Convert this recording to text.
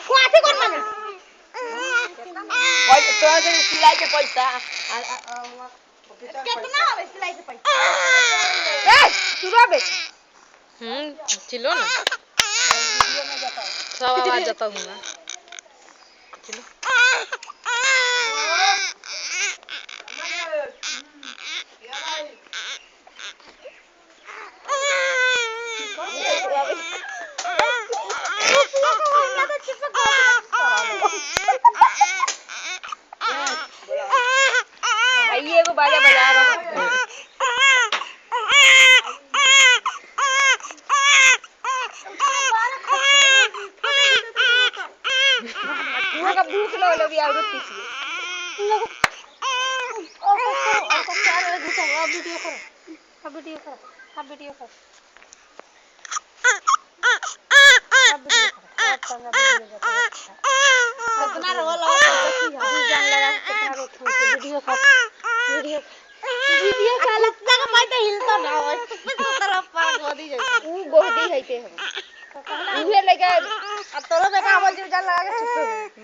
कोथी करता है पैसा तोरा के सिलाई के पैसा कितना है सिलाई के पैसा ए तू रोबे चिलो ना सब आवाज जाता हूँ ना चिलो आइए एगो बाजा बजा रहा वो कब भूख लो भी और पीछे और क्या रे दूसरा वीडियो करो अब वीडियो करो अब वीडियो करो कितना रोल जान लगा कितना रोल वीडियो का वीडियो का लगता का मैं तो हिलता ना हो तरफ पर गोदी जैसे ऊ गोदी है के हम उहे लेके अब तोरो बेटा आवाज जान लगा के